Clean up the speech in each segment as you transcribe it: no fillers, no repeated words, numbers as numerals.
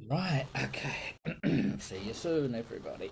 Right, okay. See you soon, everybody.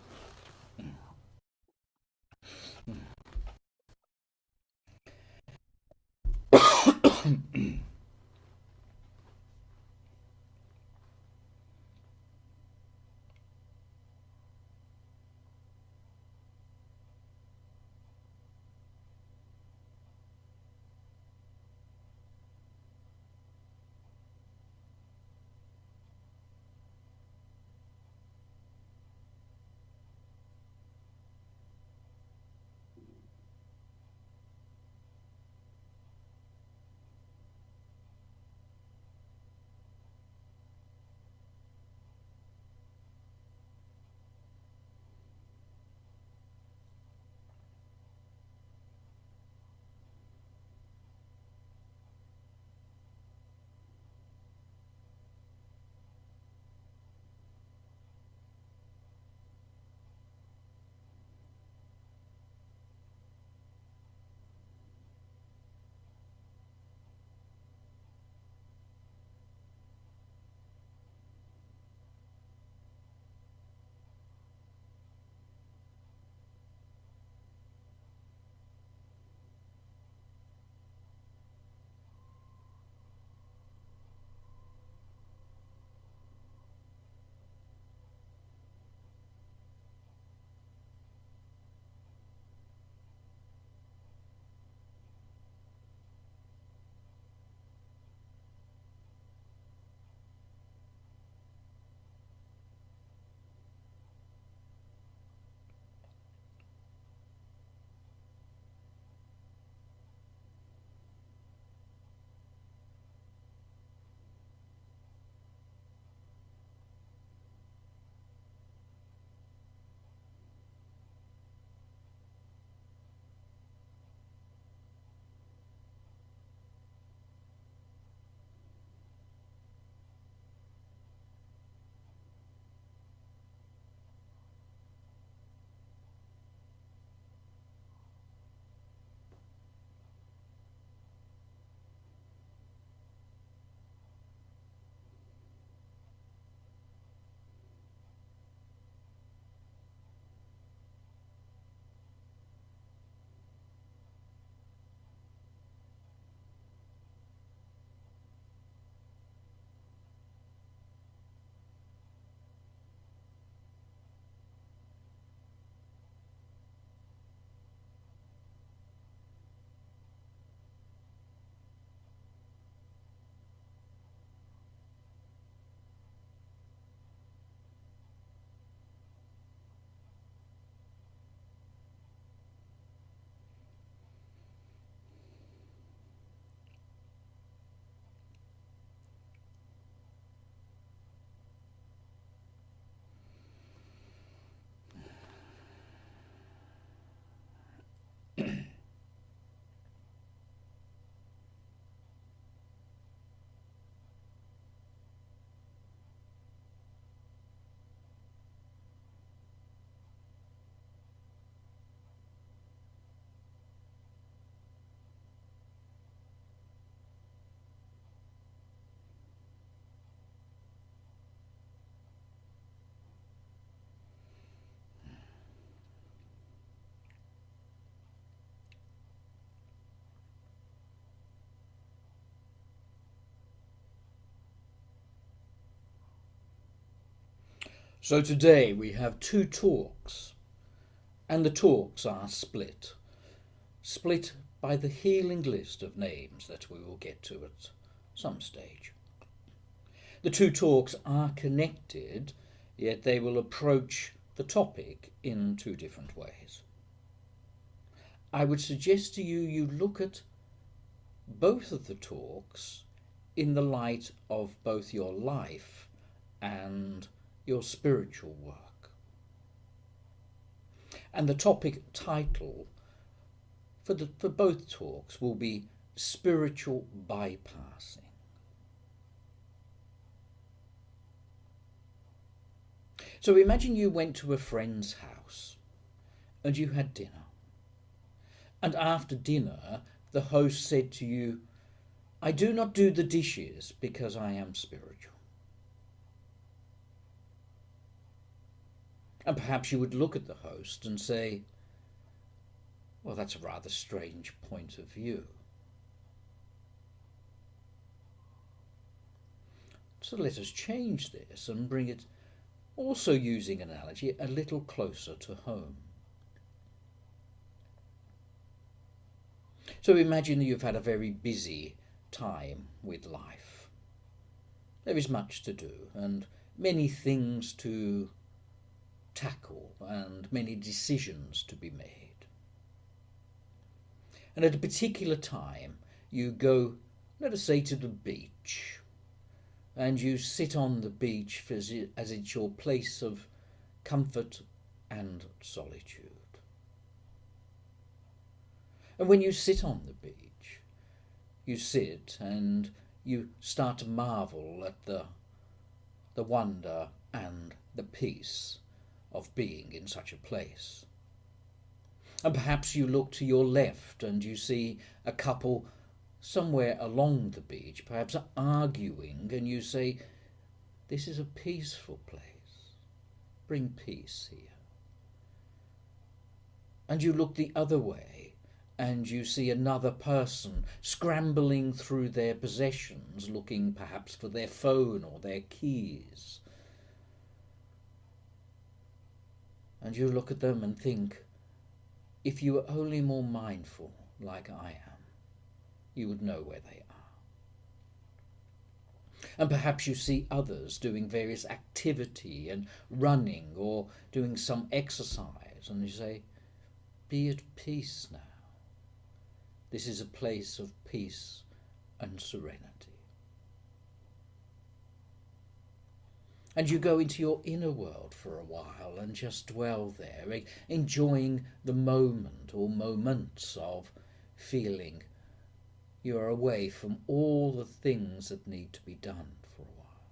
So today we have two talks, and the talks are split. Split by the healing list of names that we will get to at some stage. The two talks are connected, yet they will approach the topic in two different ways. I would suggest to you look at both of the talks in the light of both your life and your spiritual work. And the topic title for both talks will be spiritual bypassing. So imagine you went to a friend's house and you had dinner. And after dinner, the host said to you, "I do not do the dishes because I am spiritual." And perhaps you would look at the host and say, well, that's a rather strange point of view. So let us change this and bring it, also using analogy, a little closer to home. So imagine you've had a very busy time with life. There is much to do and many things to tackle and many decisions to be made. And at a particular time you go, let us say, to the beach, and you sit on the beach as it's your place of comfort and solitude. And when you sit on the beach, you sit and you start to marvel at the wonder and the peace of being in such a place. And perhaps you look to your left and you see a couple somewhere along the beach, perhaps arguing, and you say, this is a peaceful place. Bring peace here. And you look the other way and you see another person scrambling through their possessions, looking perhaps for their phone or their keys. And you look at them and think, if you were only more mindful like I am, you would know where they are. And perhaps you see others doing various activity and running or doing some exercise, and you say, be at peace now. This is a place of peace and serenity. And you go into your inner world for a while and just dwell there, enjoying the moment or moments of feeling you are away from all the things that need to be done for a while.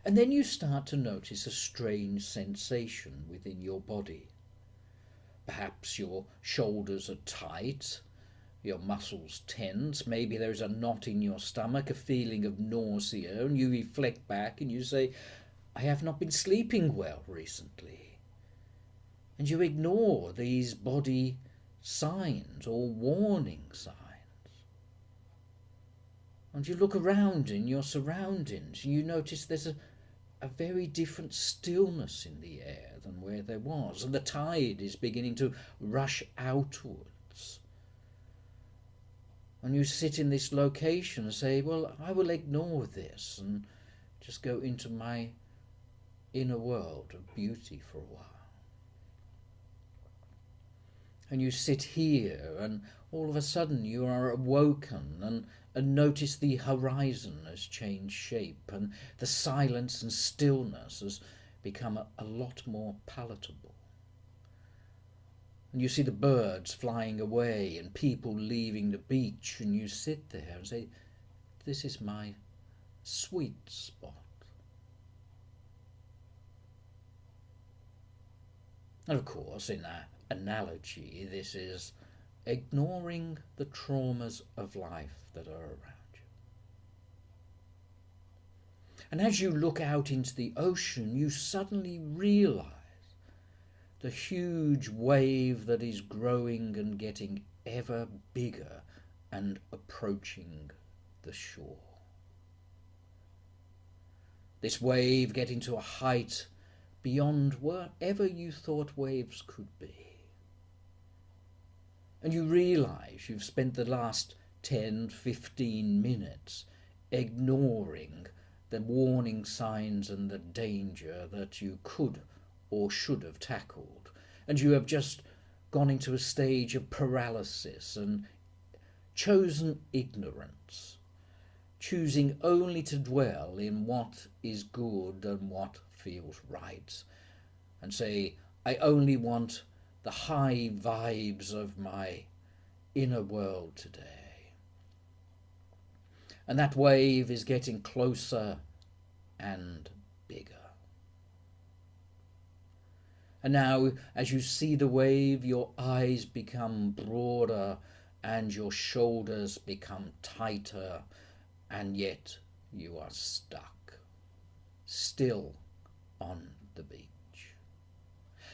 And then you start to notice a strange sensation within your body. Perhaps your shoulders are tight, your muscles tense, maybe there's a knot in your stomach, a feeling of nausea, and you reflect back and you say, I have not been sleeping well recently. And you ignore these body signs or warning signs. And you look around in your surroundings and you notice there's a very different stillness in the air than where there was, and the tide is beginning to rush outwards. And you sit in this location and say, well, I will ignore this and just go into my inner world of beauty for a while. And you sit here and all of a sudden you are awoken and notice the horizon has changed shape and the silence and stillness has become a lot more palatable. And you see the birds flying away and people leaving the beach, and you sit there and say, this is my sweet spot. And of course, in that analogy, this is ignoring the traumas of life that are around you. And as you look out into the ocean, you suddenly realize the huge wave that is growing and getting ever bigger and approaching the shore. This wave getting to a height beyond wherever you thought waves could be. And you realize you've spent the last 10, 15 minutes ignoring the warning signs and the danger that you could or should have tackled. And you have just gone into a stage of paralysis and chosen ignorance, choosing only to dwell in what is good and what feels right, and say, I only want the high vibes of my inner world today. And that wave is getting closer and bigger. And now, as you see the wave, your eyes become broader and your shoulders become tighter, and yet you are stuck. still on the beach.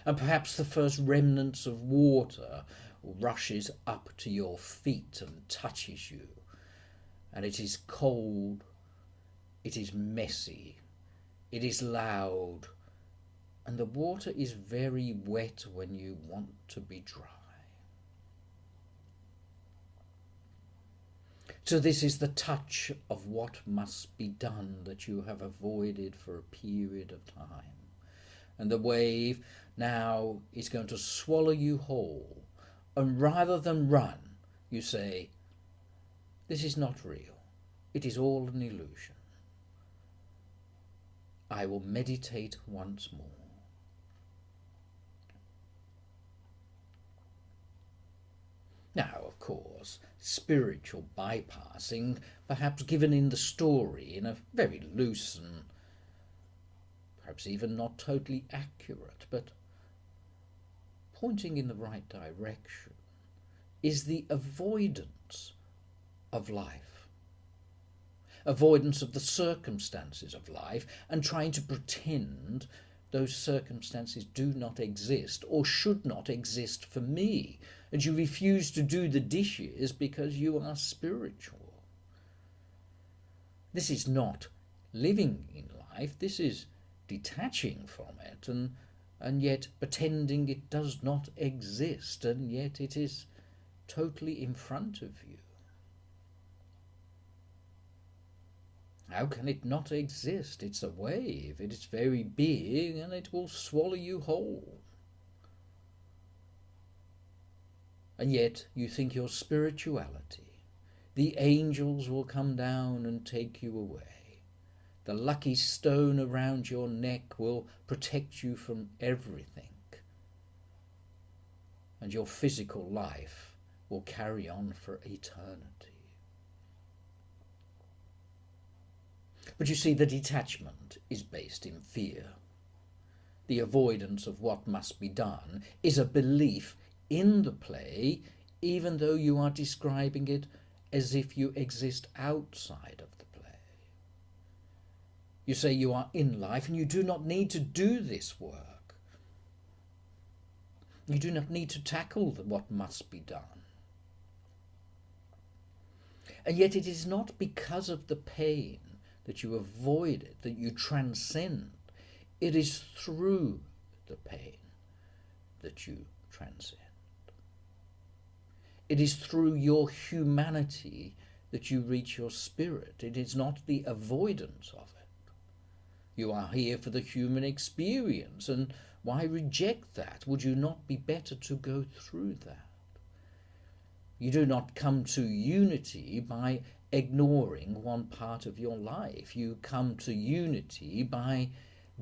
And perhaps the first remnants of water rushes up to your feet and touches you, and it is cold, it is messy, it is loud, and the water is very wet when you want to be dry. So this is the touch of what must be done that you have avoided for a period of time. And the wave now is going to swallow you whole. And rather than run, you say, this is not real. It is all an illusion. I will meditate once more. Now, of course, spiritual bypassing, perhaps given in the story in a very loose and perhaps even not totally accurate, but pointing in the right direction, is the avoidance of life. Avoidance of the circumstances of life and trying to pretend those circumstances do not exist or should not exist for me. And you refuse to do the dishes because you are spiritual. This is not living in life. This is detaching from it and yet pretending it does not exist, and yet it is totally in front of you. How can it not exist? It's a wave. It is very big and it will swallow you whole. And yet you think your spirituality, the angels will come down and take you away. The lucky stone around your neck will protect you from everything. And your physical life will carry on for eternity. But you see, the detachment is based in fear. The avoidance of what must be done is a belief in the play, even though you are describing it as if you exist outside of the play. You say you are in life and you do not need to do this work. You do not need to tackle what must be done. And yet it is not because of the pain that you avoid it, that you transcend. It is through the pain that you transcend. It is through your humanity that you reach your spirit. It is not the avoidance of it. You are here for the human experience, and why reject that? Would you not be better to go through that? You do not come to unity by ignoring one part of your life. You come to unity by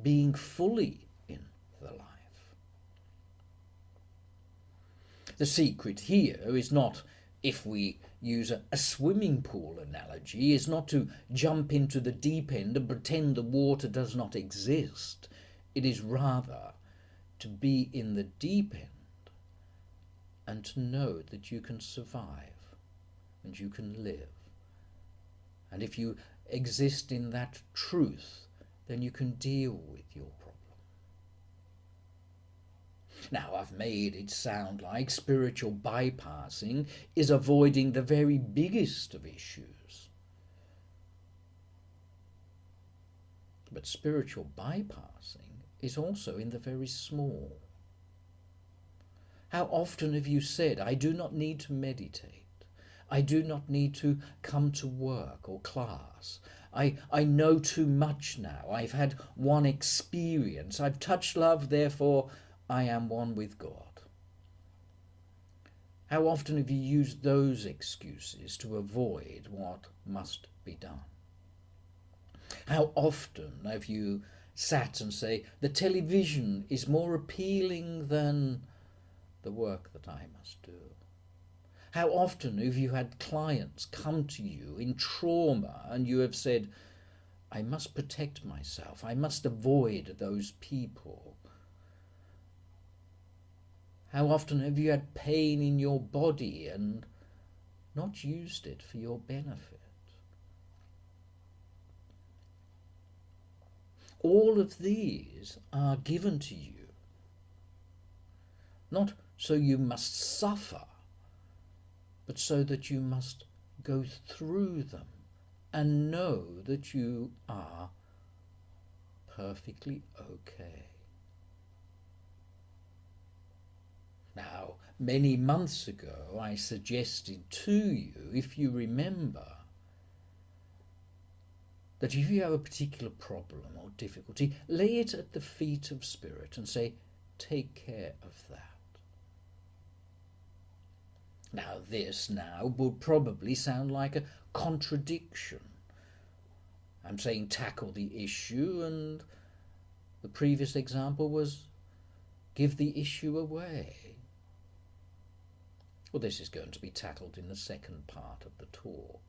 being fully in the life. The secret here is not, if we use a swimming pool analogy, is not to jump into the deep end and pretend the water does not exist. It is rather to be in the deep end and to know that you can survive and you can live. And if you exist in that truth, then you can deal with your problem. Now, I've made it sound like spiritual bypassing is avoiding the very biggest of issues. But spiritual bypassing is also in the very small. How often have you said, I do not need to meditate. I do not need to come to work or class. I know too much now. I've had one experience. I've touched love, therefore I am one with God. How often have you used those excuses to avoid what must be done? How often have you sat and say, the television is more appealing than the work that I must do? How often have you had clients come to you in trauma and you have said, I must protect myself, I must avoid those people? How often have you had pain in your body and not used it for your benefit? All of these are given to you, not so you must suffer, but so that you must go through them and know that you are perfectly okay. Now, many months ago, I suggested to you, if you remember, that if you have a particular problem or difficulty, lay it at the feet of Spirit and say, take care of that. Now, this now would probably sound like a contradiction. I'm saying tackle the issue, and the previous example was give the issue away. Well, this is going to be tackled in the second part of the talk.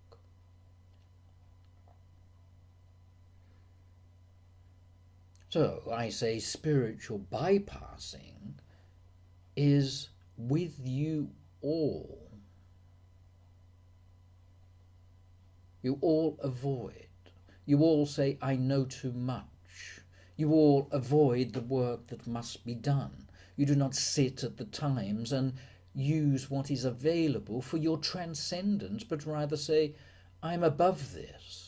So I say spiritual bypassing is with you all. You all avoid. You all say, I know too much. You all avoid the work that must be done. You do not sit at the times and use what is available for your transcendence, but rather say, I'm above this.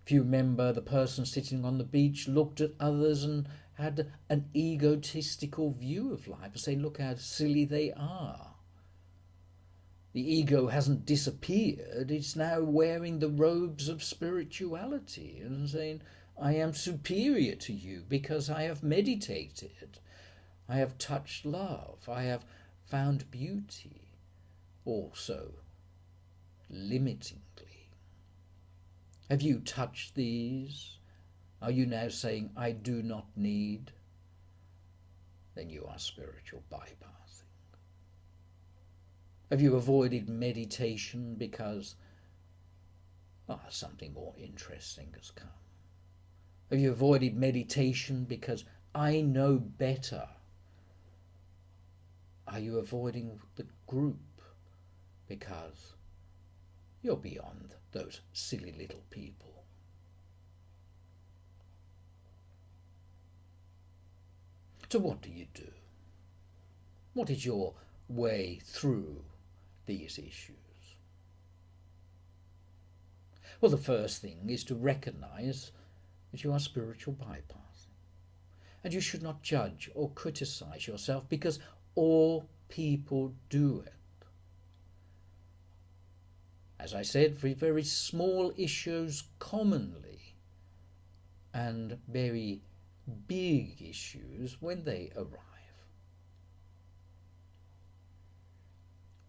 If you remember, the person sitting on the beach looked at others and had an egotistical view of life and say, look how silly they are. The ego hasn't disappeared, it's now wearing the robes of spirituality and saying, I am superior to you because I have meditated, I have touched love, I have found beauty, also limitingly. Have you touched these? Are you now saying, I do not need? Then you are spiritual bypassing. Have you avoided meditation because something more interesting has come? Have you avoided meditation because I know better? Are you avoiding the group because you're beyond those silly little people? So what do you do? What is your way through these issues? Well, the first thing is to recognize that you are spiritual bypassing. And you should not judge or criticize yourself because all people do it. As I said, for very small issues commonly, and very big issues when they arrive.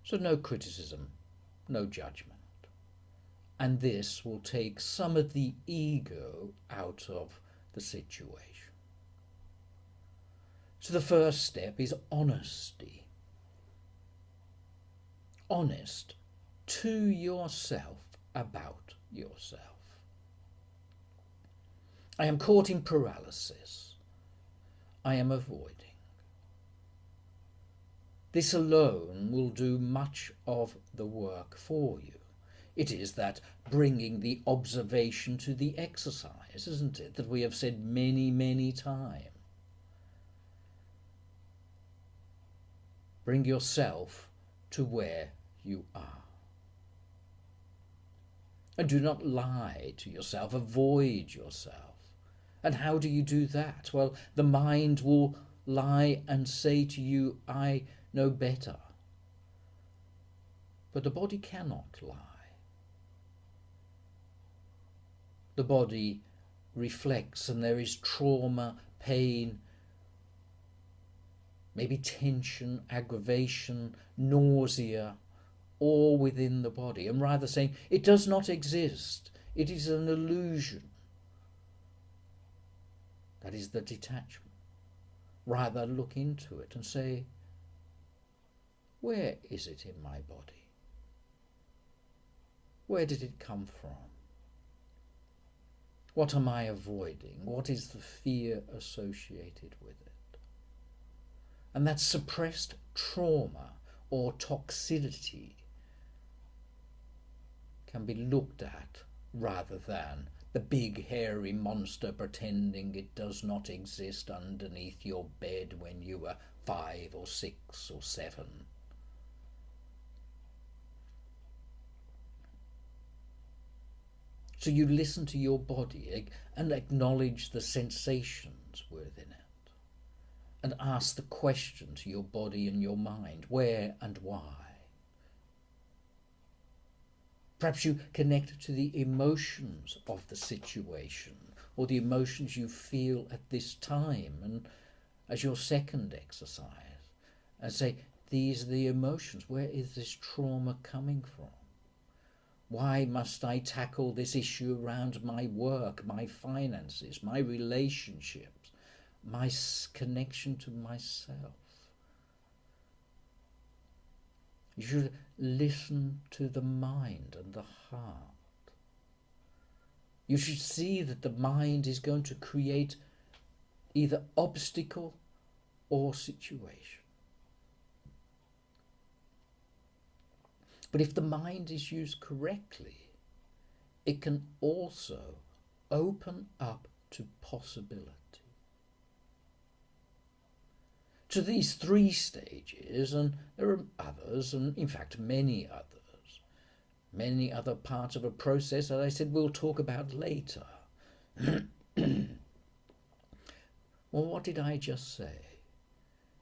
So no criticism, no judgment. And this will take some of the ego out of the situation. So the first step is honesty. Honest to yourself about yourself. I am caught in paralysis. I am avoiding. This alone will do much of the work for you. It is that bringing the observation to the exercise, isn't it, that we have said many, many times. Bring yourself to where you are. And do not lie to yourself, avoid yourself. And how do you do that? Well, the mind will lie and say to you, I know better. But the body cannot lie. The body reflects, and there is trauma, pain, maybe tension, aggravation, nausea, all within the body. And rather saying, it does not exist. It is an illusion. That is the detachment. Rather look into it and say, where is it in my body? Where did it come from? What am I avoiding? What is the fear associated with it? And that suppressed trauma or toxicity can be looked at rather than the big hairy monster pretending it does not exist underneath your bed when you were 5 or 6 or 7. So you listen to your body and acknowledge the sensations within it, and ask the question to your body and your mind, where and why. Perhaps you connect to the emotions of the situation or the emotions you feel at this time, and as your second exercise, and say, these are the emotions. Where is this trauma coming from? Why must I tackle this issue around my work, my finances, my relationships, my connection to myself? You should listen to the mind and the heart. You should see that the mind is going to create either obstacle or situation. But if the mind is used correctly, it can also open up to possibility. To these 3 stages, and there are others, and in fact many others, many other parts of a process that I said we'll talk about later. Well, what did I just say?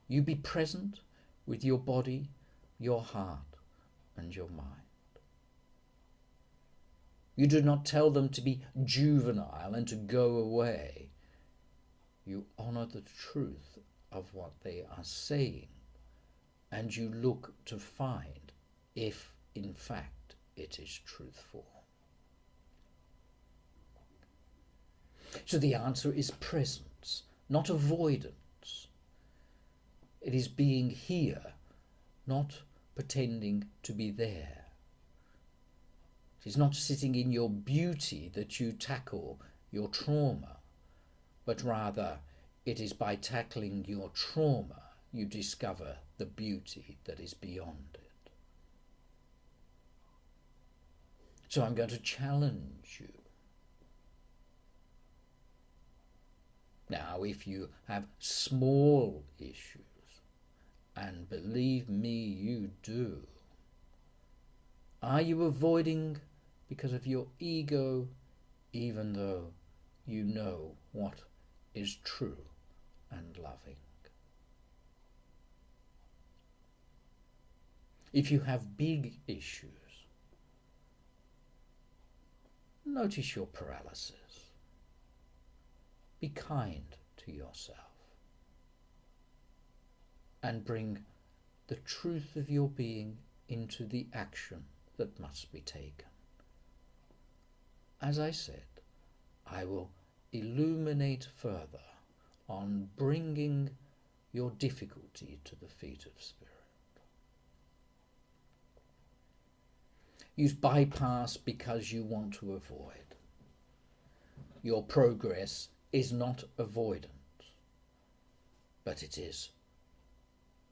You be present with your body, your heart, and your mind. You do not tell them to be juvenile and to go away. You honour the truth of what they are saying, and you look to find if, in fact, it is truthful. So the answer is presence, not avoidance. It is being here, not pretending to be there. It is not sitting in your beauty that you tackle your trauma, but rather it is by tackling your trauma you discover the beauty that is beyond it. So I'm going to challenge you. Now, if you have small issues, and believe me, you do, are you avoiding because of your ego, even though you know what is true and loving? If you have big issues, notice your paralysis. Be kind to yourself and bring the truth of your being into the action that must be taken. As I said, I will illuminate further on bringing your difficulty to the feet of Spirit. Use bypass because you want to avoid. Your progress is not avoidance, but it is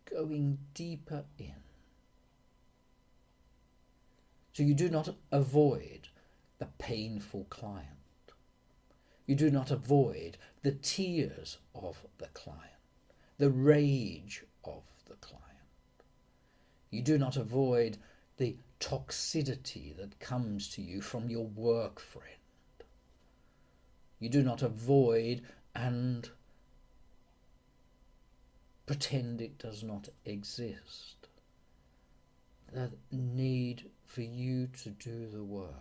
going deeper in. So you do not avoid the painful client. You do not avoid the tears of the client, the rage of the client. You do not avoid the toxicity that comes to you from your work friend. You do not avoid and pretend it does not exist. The need for you to do the work.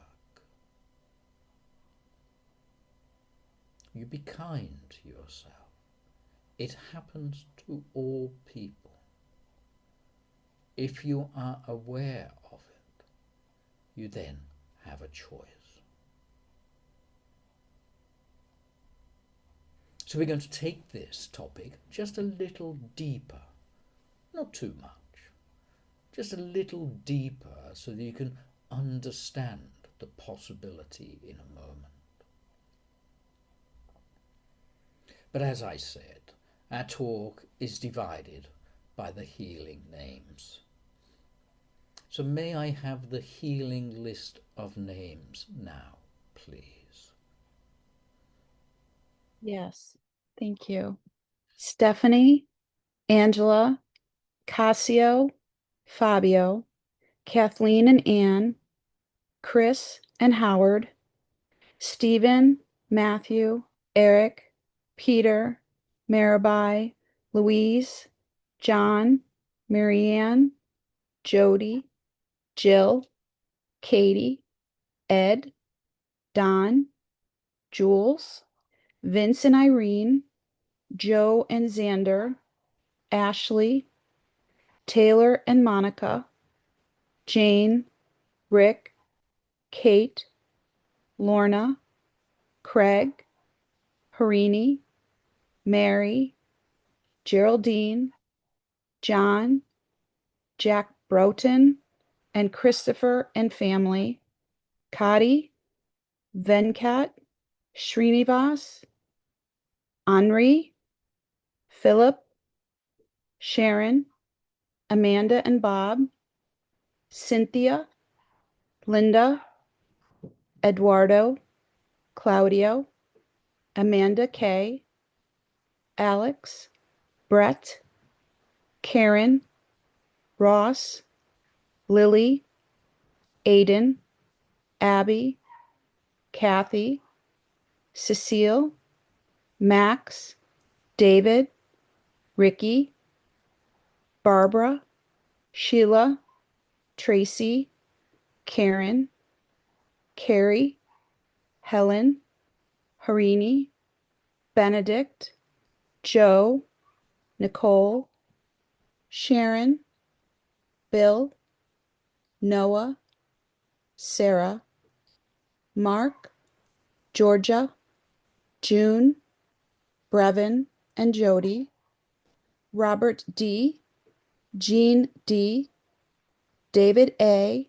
You be kind to yourself. It happens to all people. If you are aware of it, you then have a choice. So we're going to take this topic just a little deeper, not too much, just a little deeper so that you can understand the possibility in a moment. But as I said, our talk is divided by the healing names. So may I have the healing list of names now? please. Yes, thank you. Stephanie, Angela, Cassio, Fabio, Kathleen and Anne, Chris and Howard, Stephen, Matthew, Eric, Peter, Mirabai, Louise, John, Marianne, Jody, Jill, Katie, Ed, Don, Jules, Vince and Irene, Joe and Xander, Ashley, Taylor and Monica, Jane, Rick, Kate, Lorna, Craig, Harini, Mary, Geraldine, John, Jack Broughton, and Christopher and family, Kadi, Venkat, Srinivas, Henri, Philip, Sharon, Amanda and Bob, Cynthia, Linda, Eduardo, Claudio, Amanda K, Alex, Brett, Karen, Ross, Lily, Aiden, Abby, Kathy, Cecile, Max, David, Ricky, Barbara, Sheila, Tracy, Karen, Carrie, Helen, Harini, Benedict, Joe, Nicole, Sharon, Bill, Noah, Sarah, Mark, Georgia, June, Brevin and Jody, Robert D, Jean D, David A,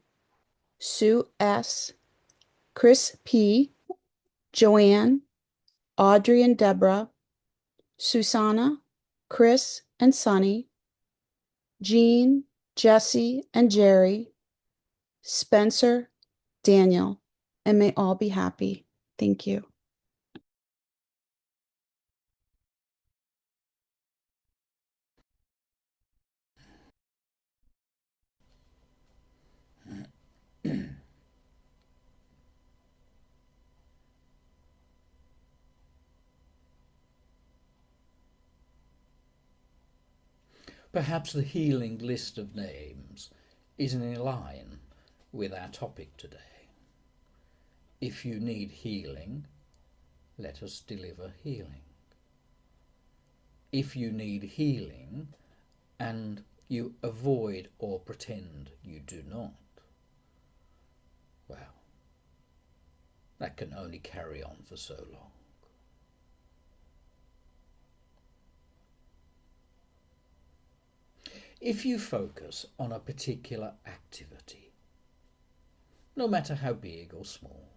Sue S, Chris P, Joanne, Audrey and Deborah, Susanna, Chris and Sonny, Jean, Jesse and Jerry, Spencer, Daniel, and may all be happy. Thank you. Perhaps the healing list of names is in line with our topic today. If you need healing, let us deliver healing. If you need healing and you avoid or pretend you do not, well, that can only carry on for so long. If you focus on a particular activity, no matter how big or small,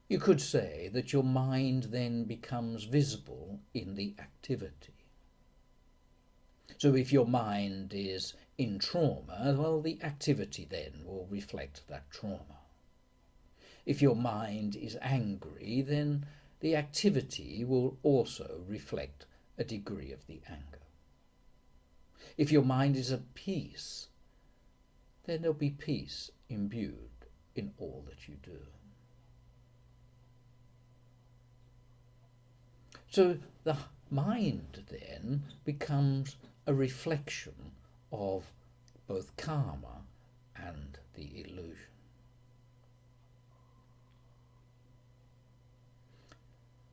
you could say that your mind then becomes visible in the activity. So if your mind is in trauma, well, the activity then will reflect that trauma. If your mind is angry, then the activity will also reflect a degree of the anger. If your mind is at peace, then there'll be peace imbued in all that you do. So the mind then becomes a reflection of both karma and the illusion.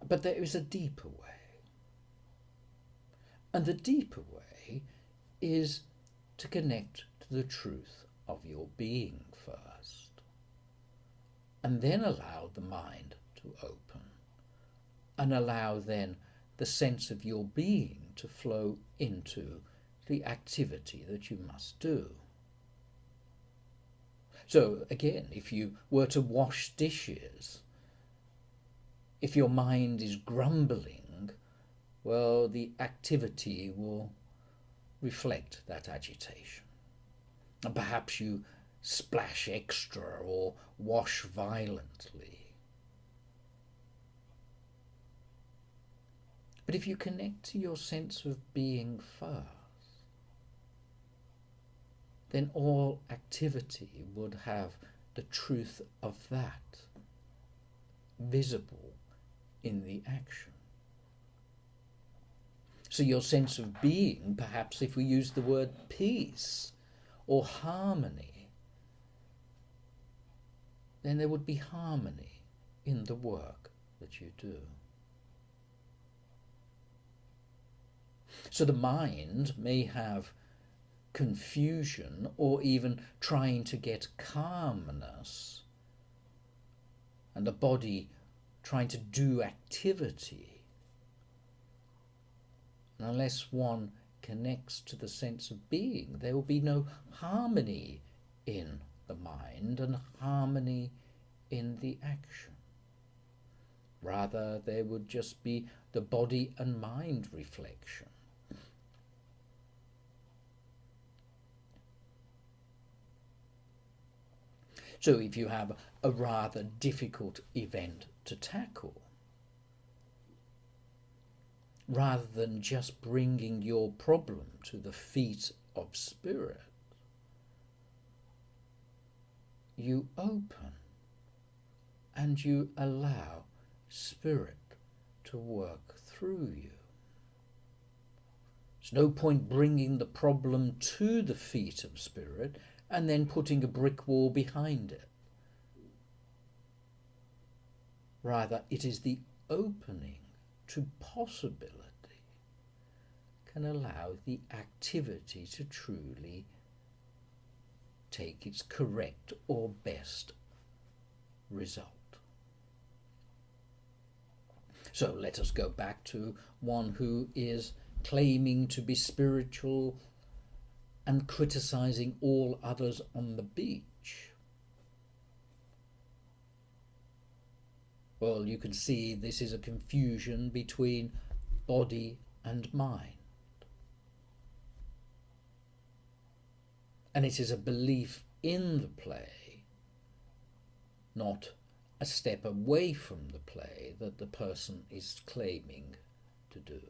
But there is a deeper way. And the deeper way is to connect to the truth of your being first, and then allow the mind to open, and allow then the sense of your being to flow into the activity that you must do. So again, if you were to wash dishes, if your mind is grumbling, well, the activity will reflect that agitation. And perhaps you splash extra or wash violently. But if you connect to your sense of being first, then all activity would have the truth of that visible in the action. So your sense of being, perhaps if we use the word peace or harmony, then there would be harmony in the work that you do. So the mind may have confusion or even trying to get calmness, and the body trying to do activity. And unless one connects to the sense of being, there will be no harmony in the mind and harmony in the action. Rather, there would just be the body and mind reflection. So if you have a rather difficult event to tackle, rather than just bringing your problem to the feet of spirit, you open and you allow spirit to work through you. There's no point bringing the problem to the feet of spirit and then putting a brick wall behind it. Rather, it is the opening to possibility can allow the activity to truly take its correct or best result. So let us go back to one who is claiming to be spiritual and criticizing all others on the beach. Well, you can see this is a confusion between body and mind. And it is a belief in the play, not a step away from the play, that the person is claiming to do.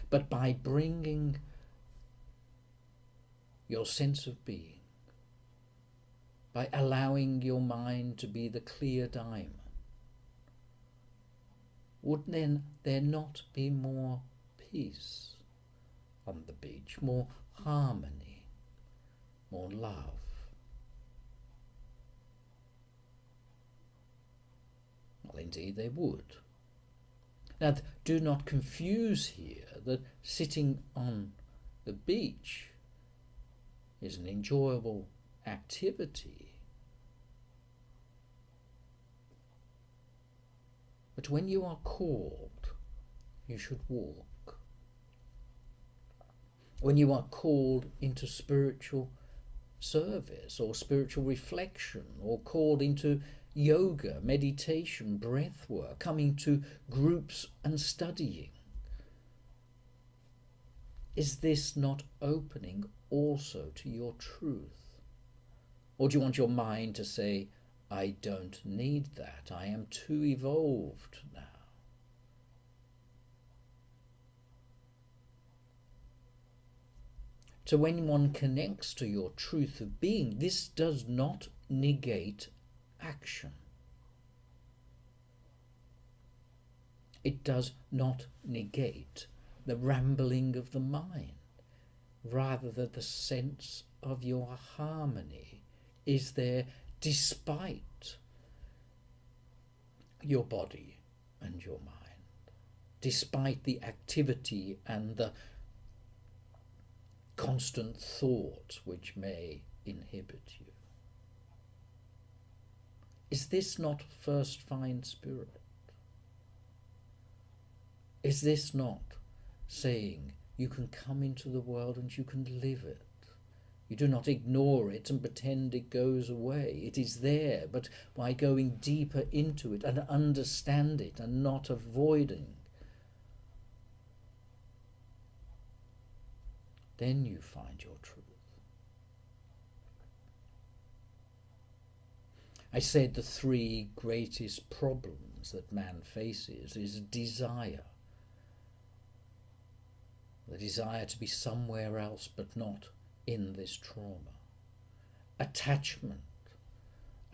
But by bringing your sense of being, by allowing your mind to be the clear diamond, would then there not be more peace on the beach, more harmony, more love? Well, indeed there would. Now, do not confuse here that sitting on the beach is an enjoyable activity. But when you are called, you should walk. When you are called into spiritual service or spiritual reflection, or called into yoga, meditation, breath work, coming to groups and studying, is this not opening also to your truth? Or do you want your mind to say, I don't need that, I am too evolved now? So when one connects to your truth of being, this does not negate action. It does not negate the rambling of the mind. Rather, that the sense of your harmony is there despite your body and your mind, despite the activity and the constant thought which may inhibit you. Is this not first fine spirit? Is this not saying you can come into the world and you can live it? You do not ignore it and pretend it goes away. It is there, but by going deeper into it and understand it and not avoiding, then you find your truth. I said the three greatest problems that man faces is desire. The desire to be somewhere else but not in this trauma. Attachment.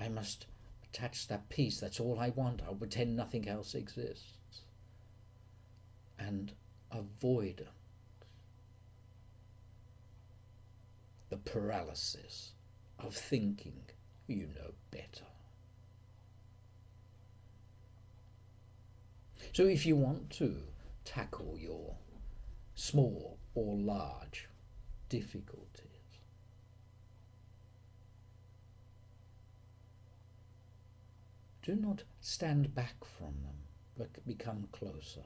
I must attach that piece. That's all I want. I'll pretend nothing else exists. And avoidance. The paralysis of thinking you know better. So if you want to tackle your small or large difficulties, do not stand back from them, but become closer.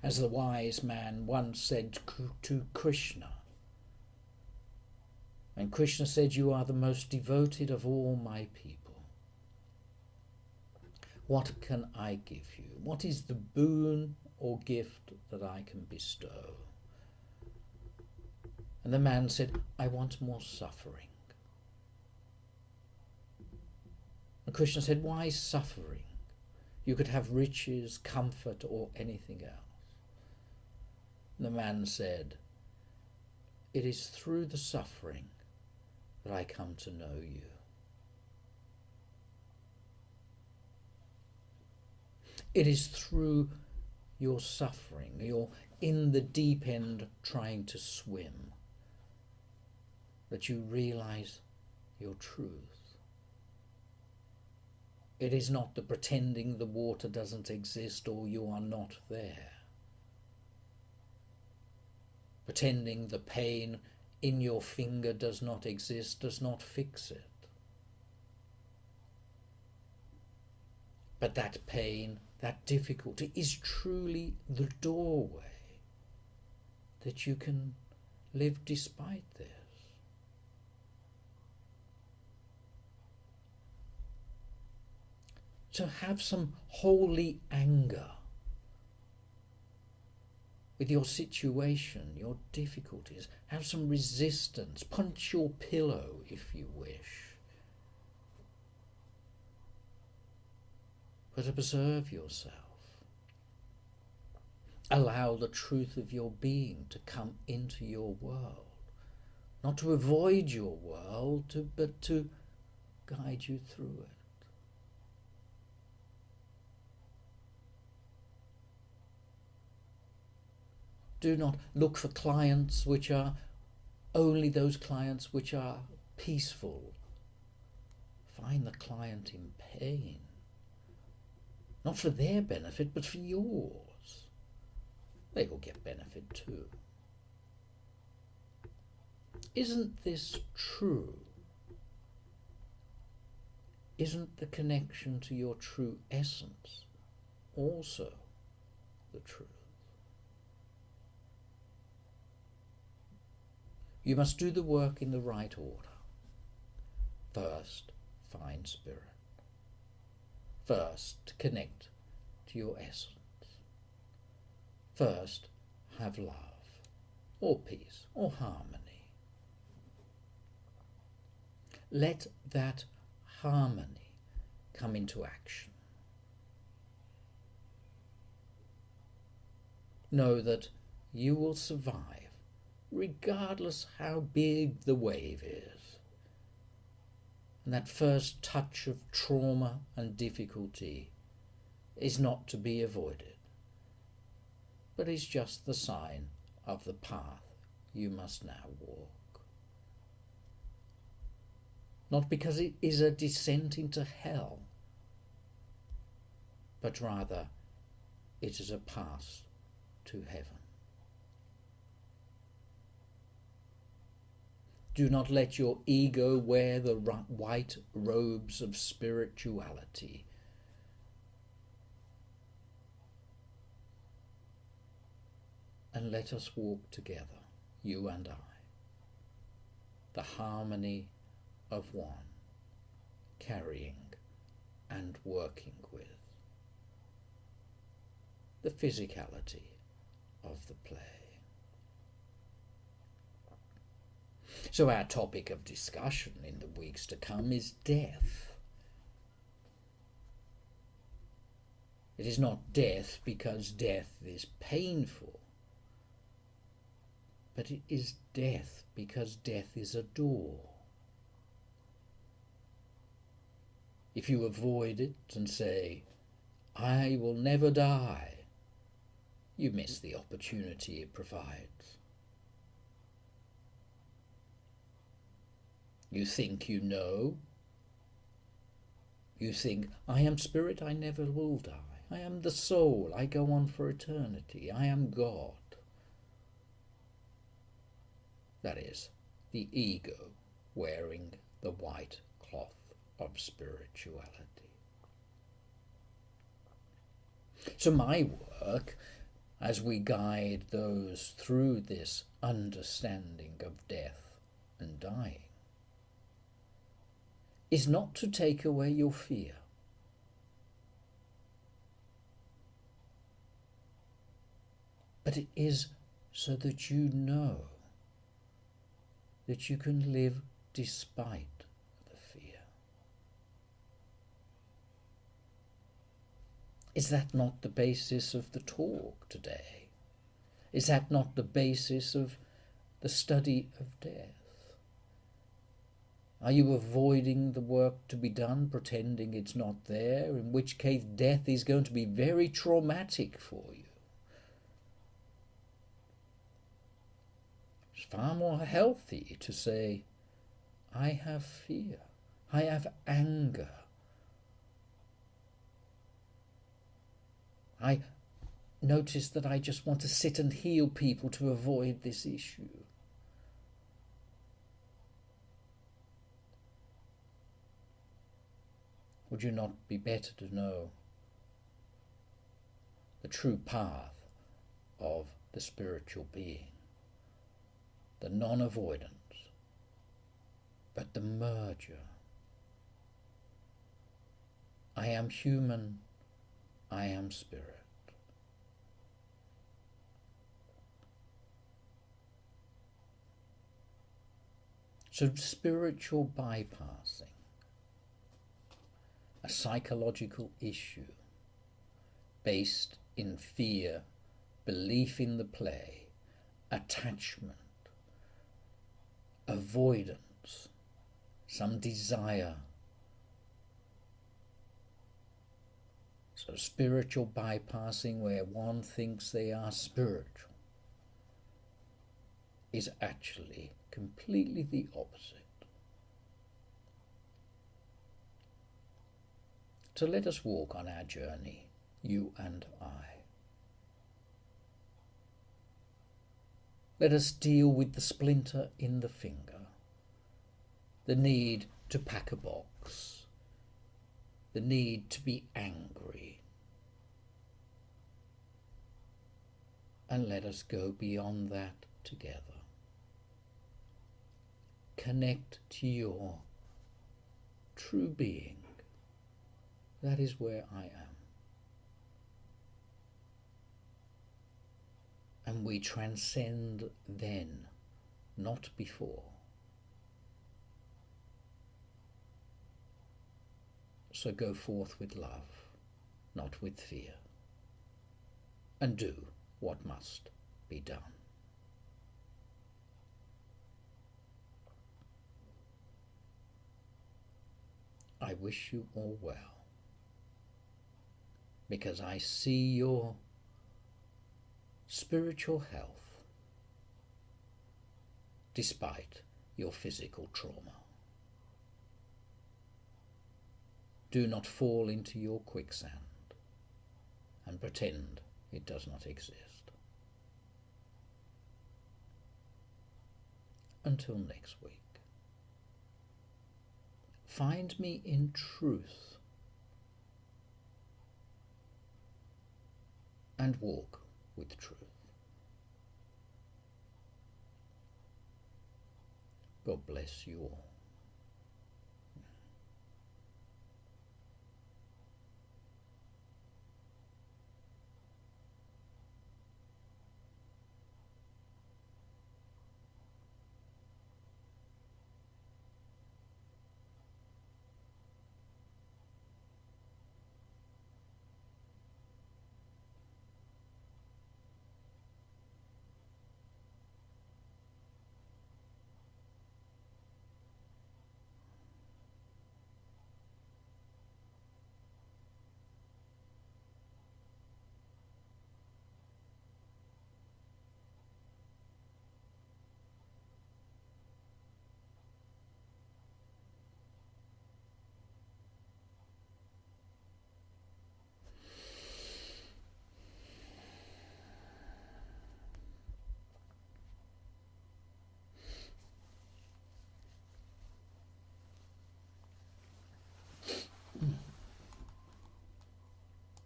As the wise man once said to Krishna, and Krishna said, "You are the most devoted of all my people. What can I give you? What is the boon or gift that I can bestow?" And the man said, "I want more suffering." And Krishna said, "Why suffering? You could have riches, comfort, or anything else." And the man said, "It is through the suffering that I come to know you." It is through your suffering, you're in the deep end trying to swim, that you realize your truth. It is not the pretending the water doesn't exist or you are not there. Pretending the pain in your finger does not exist does not fix it. But that pain, that difficulty is truly the doorway that you can live despite this. So have some holy anger with your situation, your difficulties. Have some resistance. Punch your pillow if you wish. But observe yourself. Allow the truth of your being to come into your world. Not to avoid your world, but to guide you through it. Do not look for clients which are only those clients which are peaceful. Find the client in pain. Not for their benefit, but for yours. They will get benefit too. Isn't this true? Isn't the connection to your true essence also the truth? You must do the work in the right order. First, find spirit. First, connect to your essence. First, have love, or peace, or harmony. Let that harmony come into action. Know that you will survive regardless how big the wave is. And that first touch of trauma and difficulty is not to be avoided, but is just the sign of the path you must now walk. Not because it is a descent into hell, but rather it is a path to heaven. Do not let your ego wear the white robes of spirituality. And let us walk together, you and I, the harmony of one, carrying and working with the physicality of the play. So our topic of discussion in the weeks to come is death. It is not death because death is painful, but it is death because death is a door. If you avoid it and say, "I will never die," you miss the opportunity it provides. You think you know. You think, "I am spirit, I never will die. I am the soul, I go on for eternity. I am God." That is, the ego wearing the white cloth of spirituality. So my work, as we guide those through this understanding of death and dying, is not to take away your fear, but it is so that you know that you can live despite the fear. Is that not the basis of the talk today? Is that not the basis of the study of death? Are you avoiding the work to be done, pretending it's not there, in which case death is going to be very traumatic for you? It's far more healthy to say, "I have fear, I have anger, I notice that I just want to sit and heal people to avoid this issue." Would you not be better to know the true path of the spiritual being, the non-avoidance, but the merger? I am human, I am spirit. So spiritual bypassing, a psychological issue based in fear, belief in the play, attachment, avoidance, some desire. So spiritual bypassing, where one thinks they are spiritual, is actually completely the opposite. So let us walk on our journey, you and I. Let us deal with the splinter in the finger, the need to pack a box, the need to be angry, and let us go beyond that together. Connect to your true being. That is where I am. And we transcend then, not before. So go forth with love, not with fear, and do what must be done. I wish you all well, because I see your spiritual health despite your physical trauma. Do not fall into your quicksand and pretend it does not exist. Until next week, find me in truth and walk with truth. God bless you all.